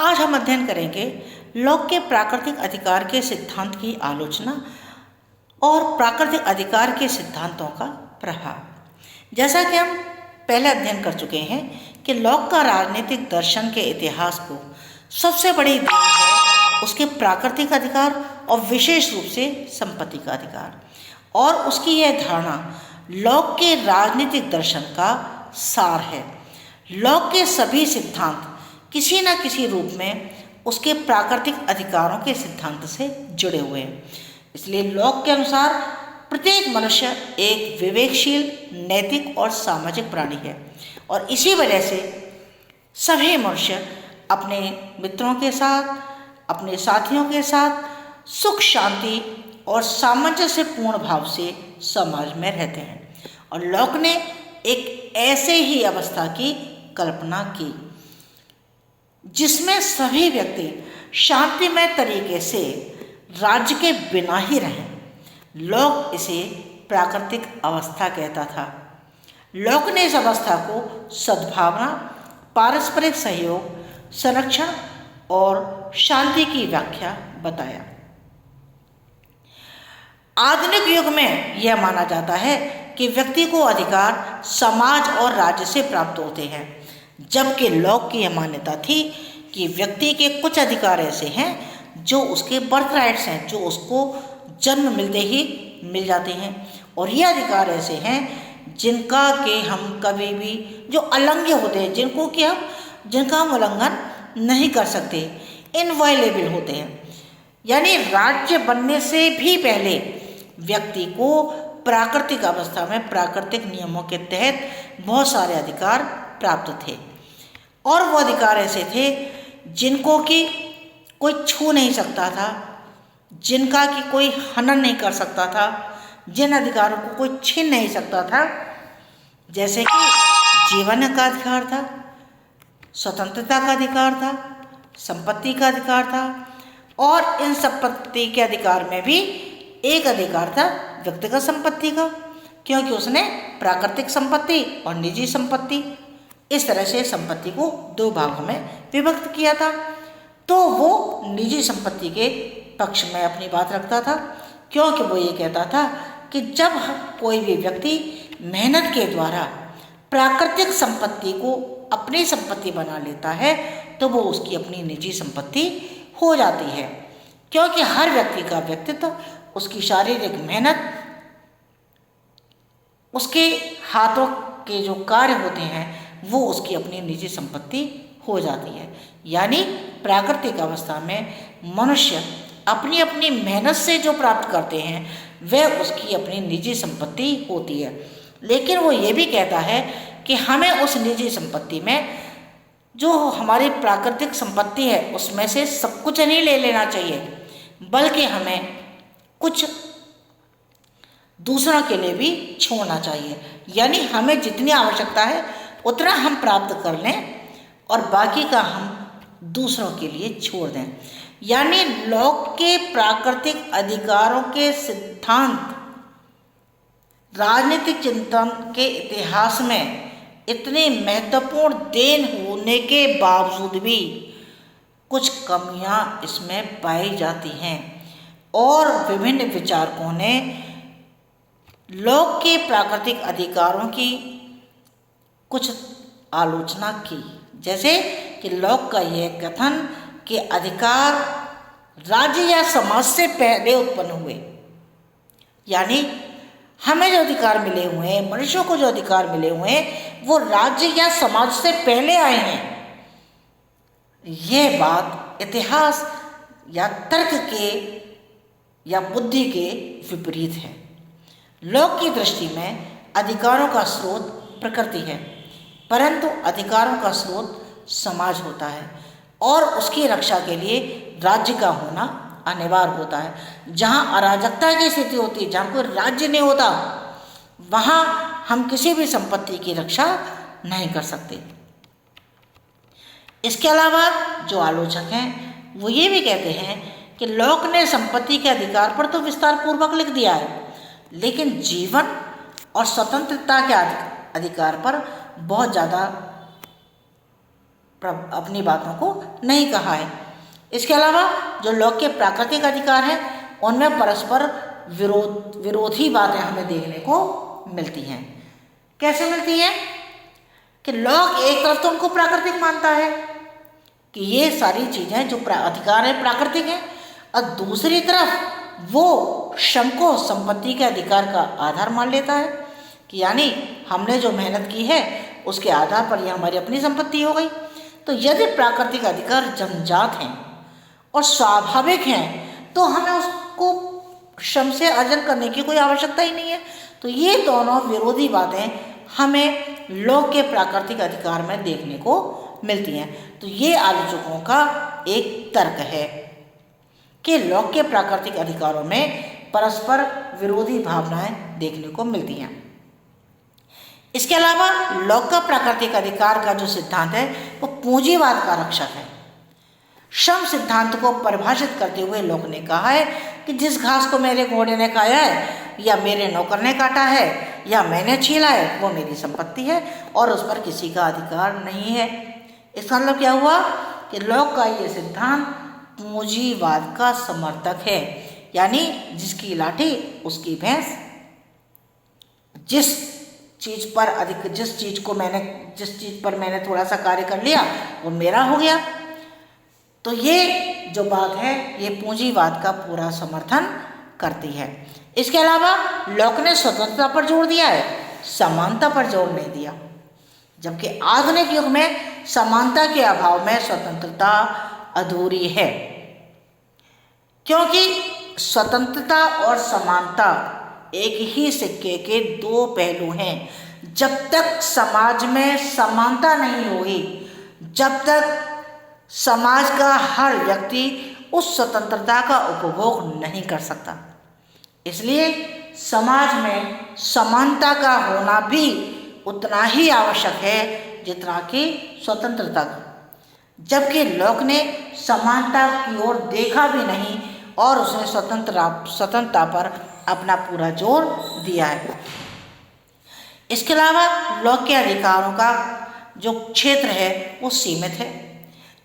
आज हम अध्ययन करेंगे लॉक के प्राकृतिक अधिकार के सिद्धांत की आलोचना और प्राकृतिक अधिकार के सिद्धांतों का प्रभाव। जैसा कि हम पहले अध्ययन कर चुके हैं कि लॉक का राजनीतिक दर्शन के इतिहास को सबसे बड़ी देन है उसके प्राकृतिक अधिकार और विशेष रूप से संपत्ति का अधिकार, और उसकी यह धारणा लॉक के राजनीतिक दर्शन का सार है। लॉक के सभी सिद्धांत किसी न किसी रूप में उसके प्राकृतिक अधिकारों के सिद्धांत से जुड़े हुए हैं। इसलिए लॉक के अनुसार प्रत्येक मनुष्य एक विवेकशील, नैतिक और सामाजिक प्राणी है, और इसी वजह से सभी मनुष्य अपने मित्रों के साथ, अपने साथियों के साथ सुख, शांति और सामंजस्यपूर्ण भाव से समाज में रहते हैं। और लॉक ने एक ऐसे ही अवस्था की कल्पना की जिसमें सभी व्यक्ति शांतिमय तरीके से राज्य के बिना ही रहें। लॉक इसे प्राकृतिक अवस्था कहता था। लॉक ने इस अवस्था को सद्भावना, पारस्परिक सहयोग, संरक्षण और शांति की व्याख्या बताया। आधुनिक युग में यह माना जाता है कि व्यक्ति को अधिकार समाज और राज्य से प्राप्त होते हैं, जबकि लॉक की यह मान्यता थी कि व्यक्ति के कुछ अधिकार ऐसे हैं जो उसके बर्थ राइट्स हैं, जो उसको जन्म मिलते ही मिल जाते हैं, और ये अधिकार ऐसे हैं जिनका कि हम कभी भी जो अलंघ्य होते हैं, जिनका हम उल्लंघन नहीं कर सकते, इनवायलेबल होते हैं। यानी राज्य बनने से भी पहले व्यक्ति को प्राकृतिक अवस्था में प्राकृतिक नियमों के तहत बहुत सारे अधिकार प्राप्त थे, और वो अधिकार ऐसे थे जिनको कि कोई छू नहीं सकता था, जिनका कि कोई हनन नहीं कर सकता था, जिन अधिकारों को कोई छीन नहीं सकता था, जैसे कि जीवन का अधिकार था, स्वतंत्रता का अधिकार था, संपत्ति का अधिकार था, और इन संपत्ति के अधिकार में भी एक अधिकार था व्यक्तिगत संपत्ति का, क्योंकि उसने प्राकृतिक संपत्ति और निजी संपत्ति इस तरह से संपत्ति को दो भागों में विभक्त किया था। तो वो निजी संपत्ति के पक्ष में अपनी बात रखता था, क्योंकि वो ये कहता था कि जब कोई भी व्यक्ति मेहनत के द्वारा प्राकृतिक संपत्ति को अपनी संपत्ति बना लेता है तो वो उसकी अपनी निजी संपत्ति हो जाती है, क्योंकि हर व्यक्ति का व्यक्तित्व, उसकी शारीरिक मेहनत, उसके हाथों के जो कार्य होते हैं वो उसकी अपनी निजी संपत्ति हो जाती है। यानी प्राकृतिक अवस्था में मनुष्य अपनी अपनी मेहनत से जो प्राप्त करते हैं वह उसकी अपनी निजी संपत्ति होती है। लेकिन वो ये भी कहता है कि हमें उस निजी संपत्ति में जो हमारी प्राकृतिक संपत्ति है उसमें से सब कुछ नहीं ले लेना चाहिए, बल्कि हमें कुछ दूसरों के लिए भी छोड़ना चाहिए। यानी हमें जितनी आवश्यकता है उतना हम प्राप्त कर लें और बाकी का हम दूसरों के लिए छोड़ दें। यानी लॉक के प्राकृतिक अधिकारों के सिद्धांत राजनीतिक चिंतन के इतिहास में इतने महत्वपूर्ण देन होने के बावजूद भी कुछ कमियां इसमें पाई जाती हैं, और विभिन्न विचारकों ने लॉक के प्राकृतिक अधिकारों की कुछ आलोचना की। जैसे कि लॉक का यह कथन कि अधिकार राज्य या समाज से पहले उत्पन्न हुए, यानी हमें जो अधिकार मिले हुए हैं, मनुष्यों को जो अधिकार मिले हुए हैं वो राज्य या समाज से पहले आए हैं। यह बात इतिहास या तर्क के या बुद्धि के विपरीत है। लॉक की दृष्टि में अधिकारों का स्रोत प्रकृति है, परंतु अधिकारों का स्रोत समाज होता है, और उसकी रक्षा के लिए राज्य का होना अनिवार्य होता है। जहाँ अराजकता की स्थिति होती है, जहाँ कोई राज्य नहीं होता, वहाँ हम किसी भी संपत्ति की रक्षा नहीं कर सकते। इसके अलावा जो आलोचक हैं वो ये भी कहते हैं कि लॉक ने संपत्ति के अधिकार पर तो विस्तार पूर्वक लिख दिया है, लेकिन जीवन और स्वतंत्रता के अधिकार पर बहुत ज़्यादा अपनी बातों को नहीं कहा है। इसके अलावा जो लोक के प्राकृतिक अधिकार हैं उनमें परस्पर विरोधी बातें हमें देखने को मिलती हैं। कैसे मिलती हैं कि लोक एक तरफ तो उनको प्राकृतिक मानता है कि ये सारी चीज़ें जो अधिकार है प्राकृतिक हैं, और दूसरी तरफ वो श्रम को संपत्ति के अधिकार का आधार मान लेता है कि यानी हमने जो मेहनत की है उसके आधार पर ये हमारी अपनी संपत्ति हो गई। तो यदि प्राकृतिक अधिकार जन्मजात हैं और स्वाभाविक हैं तो हमें उसको श्रम से अर्जन करने की कोई आवश्यकता ही नहीं है। तो ये दोनों विरोधी बातें हमें लोक के प्राकृतिक अधिकार में देखने को मिलती हैं। तो ये आलोचकों का एक तर्क है कि लोक के प्राकृतिक अधिकारों में परस्पर विरोधी भावनाएं देखने को मिलती हैं। इसके अलावा लोक का प्राकृतिक अधिकार का जो सिद्धांत है वो पूंजीवाद का रक्षक है। श्रम सिद्धांत को परिभाषित करते हुए लोक ने कहा है कि जिस घास को मेरे घोड़े ने खाया है या मेरे नौकर ने काटा है या मैंने छीला है वो मेरी संपत्ति है और उस पर किसी का अधिकार नहीं है। इसका मतलब क्या हुआ कि लोक का ये सिद्धांत पूंजीवाद का समर्थक है, यानी जिसकी लाठी उसकी भैंस, जिस चीज पर मैंने थोड़ा सा कार्य कर लिया वो मेरा हो गया। तो ये जो बात है ये पूंजीवाद का पूरा समर्थन करती है। इसके अलावा लोक ने स्वतंत्रता पर जोर दिया है, समानता पर जोर नहीं दिया, जबकि आधुनिक युग में समानता के अभाव में स्वतंत्रता अधूरी है, क्योंकि स्वतंत्रता और समानता एक ही सिक्के के दो पहलू हैं। जब तक समाज में समानता नहीं होगी, जब तक समाज का हर व्यक्ति उस स्वतंत्रता का उपभोग नहीं कर सकता। इसलिए समाज में समानता का होना भी उतना ही आवश्यक है जितना कि स्वतंत्रता का। जबकि लोक ने समानता की ओर देखा भी नहीं और उसने स्वतंत्रता पर अपना पूरा जोर दिया है। इसके अलावा लोक के अधिकारों का जो क्षेत्र है वो सीमित है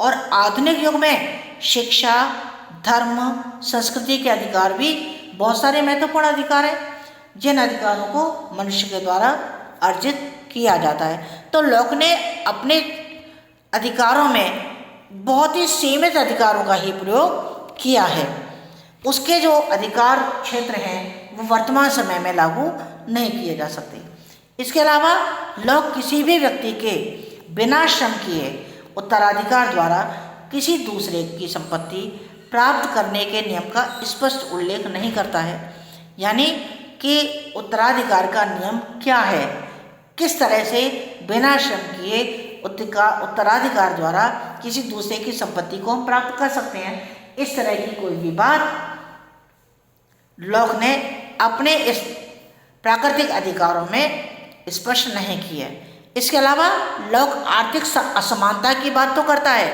और आधुनिक युग में शिक्षा, धर्म, संस्कृति के अधिकार भी बहुत सारे महत्वपूर्ण अधिकार हैं जिन अधिकारों को मनुष्य के द्वारा अर्जित किया जाता है। तो लोक ने अपने अधिकारों में बहुत ही सीमित अधिकारों का ही प्रयोग किया है। उसके जो अधिकार क्षेत्र हैं वो वर्तमान समय में लागू नहीं किए जा सकते। इसके अलावा लोक किसी भी व्यक्ति के बिना श्रम किए उत्तराधिकार द्वारा किसी दूसरे की संपत्ति प्राप्त करने के नियम का स्पष्ट उल्लेख नहीं करता है, यानी कि उत्तराधिकार का नियम क्या है, किस तरह से बिना श्रम किए उत्तराधिकार द्वारा किसी दूसरे की संपत्ति को हम प्राप्त कर सकते हैं। इस तरह की कोई भी बात लोक ने अपने इस प्राकृतिक अधिकारों में स्पष्ट नहीं की है। इसके अलावा लोक आर्थिक असमानता की बात तो करता है,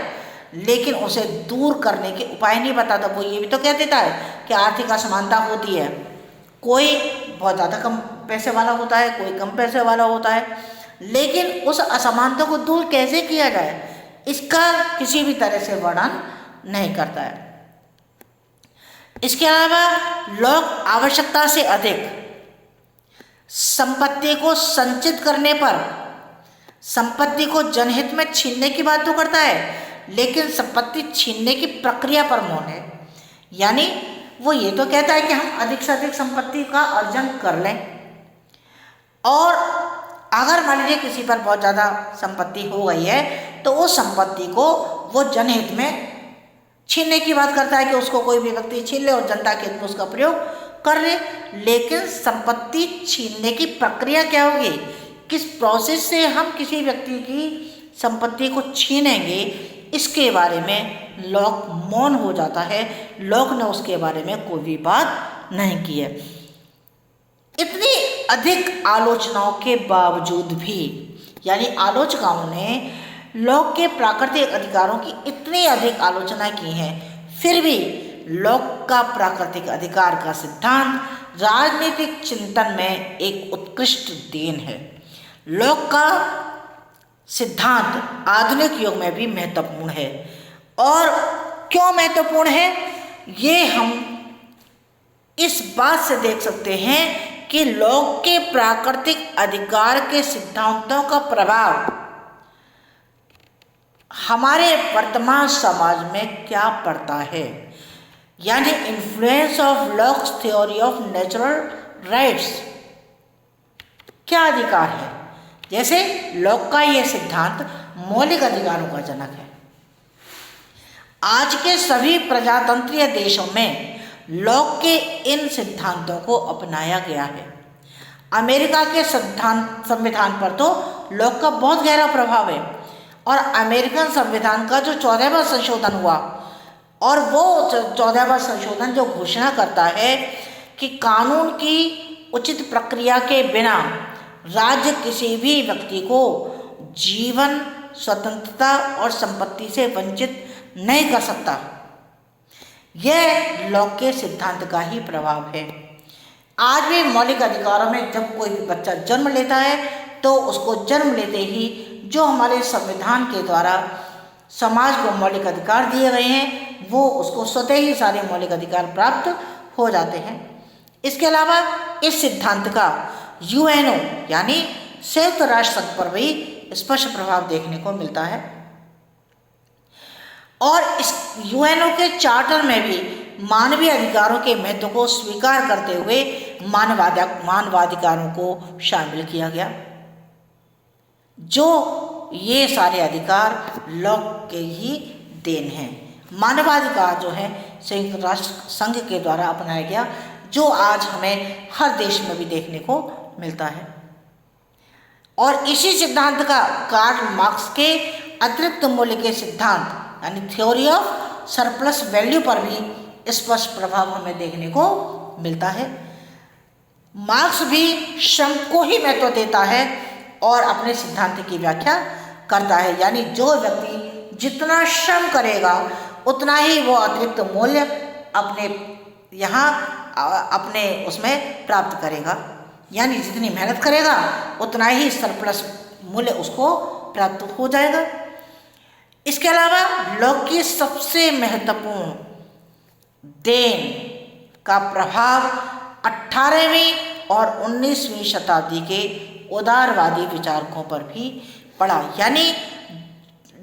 लेकिन उसे दूर करने के उपाय नहीं बताता। वो ये भी तो कह देता है कि आर्थिक असमानता होती है, कोई बहुत ज़्यादा कम पैसे वाला होता है, कोई कम पैसे वाला होता है, लेकिन उस असमानता को दूर कैसे किया जाए इसका किसी भी तरह से वर्णन नहीं करता है। इसके अलावा लोक आवश्यकता से अधिक संपत्ति को संचित करने पर संपत्ति को जनहित में छीनने की बात तो करता है, लेकिन संपत्ति छीनने की प्रक्रिया पर मौन है। यानी वो ये तो कहता है कि हम अधिक से अधिक संपत्ति का अर्जन कर लें, और अगर मान लीजिए किसी पर बहुत ज़्यादा संपत्ति हो गई है तो उस संपत्ति को वो जनहित में छीनने की बात करता है कि उसको कोई भी व्यक्ति छीन ले और जनता के हित में उसका प्रयोग कर ले। लेकिन संपत्ति छीनने की प्रक्रिया क्या होगी, किस प्रोसेस से हम किसी व्यक्ति की संपत्ति को छीनेंगे, इसके बारे में लोक मौन हो जाता है। लोक ने उसके बारे में कोई भी बात नहीं की है। इतनी अधिक आलोचनाओं के बावजूद भी, यानी आलोचकों ने लोक के प्राकृतिक अधिकारों की इतनी अधिक आलोचना की है, फिर भी लोक का प्राकृतिक अधिकार का सिद्धांत राजनीतिक चिंतन में एक उत्कृष्ट देन है। लोक का सिद्धांत आधुनिक युग में भी महत्वपूर्ण है। और क्यों महत्वपूर्ण है, ये हम इस बात से देख सकते हैं कि लोक के प्राकृतिक अधिकार के सिद्धांतों का प्रभाव हमारे वर्तमान समाज में क्या पड़ता है, यानी influence of locks theory of natural rights. क्या अधिकार है? जैसे लॉक का यह सिद्धांत मौलिक अधिकारों का जनक है। आज के सभी प्रजातंत्रीय देशों में लॉक के इन सिद्धांतों को अपनाया गया है। अमेरिका के संविधान पर तो लॉक का बहुत गहरा प्रभाव है, और अमेरिकन संविधान का जो 14वां संशोधन हुआ, और वो 14वां संशोधन जो घोषणा करता है कि कानून की उचित प्रक्रिया के बिना राज्य किसी भी व्यक्ति को जीवन, स्वतंत्रता और संपत्ति से वंचित नहीं कर सकता। यह लॉक के सिद्धांत का ही प्रभाव है। आज भी मौलिक अधिकारों में जब कोई भी बच्चा जन्म लेता है तो उसको जन्म लेते ही जो हमारे संविधान के द्वारा समाज को मौलिक अधिकार दिए गए हैं, वो उसको स्वतः ही सारे मौलिक अधिकार प्राप्त हो जाते हैं। इसके अलावा इस सिद्धांत का यूएनओ यानी संयुक्त राष्ट्र संघ पर भी स्पष्ट प्रभाव देखने को मिलता है, और इस यूएनओ के चार्टर में भी मानवीय अधिकारों के महत्व को स्वीकार करते हुए मानवाधिकारों को शामिल किया गया। जो ये सारे अधिकार लॉक के ही देन हैं। मानवाधिकार जो है संयुक्त राष्ट्र संघ के द्वारा अपनाया गया, जो आज हमें हर देश में भी देखने को मिलता है। और इसी सिद्धांत का कार्ल मार्क्स के अतिरिक्त मूल्य के सिद्धांत यानी थ्योरी ऑफ सरप्लस वैल्यू पर भी स्पष्ट प्रभाव हमें देखने को मिलता है। मार्क्स भी श्रम को ही महत्व देता है और अपने सिद्धांत की व्याख्या करता है, यानी जो व्यक्ति जितना श्रम करेगा उतना ही वो अतिरिक्त मूल्य अपने उसमें प्राप्त करेगा, यानी जितनी मेहनत करेगा उतना ही सरप्लस मूल्य उसको प्राप्त हो जाएगा। इसके अलावा लॉक की सबसे महत्वपूर्ण देन का प्रभाव 18वीं और 19वीं शताब्दी के उदारवादी विचारकों पर भी पड़ा, यानी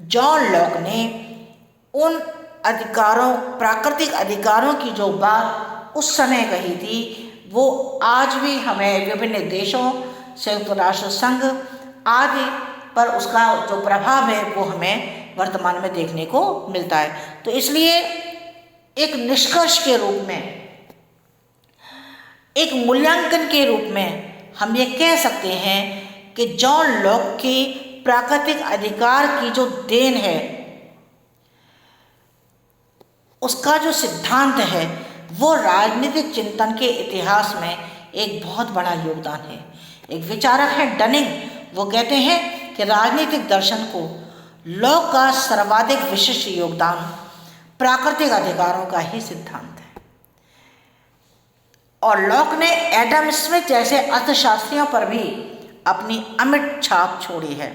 जॉन लॉक ने उन प्राकृतिक अधिकारों की जो बात उस समय कही थी, वो आज भी हमें विभिन्न देशों, संयुक्त राष्ट्र संघ आदि पर उसका जो प्रभाव है वो हमें वर्तमान में देखने को मिलता है। तो इसलिए एक निष्कर्ष के रूप में, एक मूल्यांकन के रूप में हम ये कह सकते हैं कि जॉन लॉक की प्राकृतिक अधिकार की जो देन है, उसका जो सिद्धांत है, वो राजनीतिक चिंतन के इतिहास में एक बहुत बड़ा योगदान है। एक विचारक है डनिंग, वो कहते हैं कि राजनीतिक दर्शन को लॉक का सर्वाधिक विशिष्ट योगदान प्राकृतिक अधिकारों का ही सिद्धांत है। और लॉक ने एडम स्मिथ जैसे अर्थशास्त्रियों पर भी अपनी अमिट छाप छोड़ी है।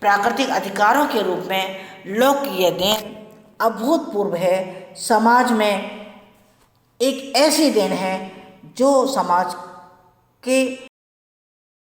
प्राकृतिक अधिकारों के रूप में लॉक की यह देन अभूतपूर्व है। समाज में एक ऐसी देन है जो समाज के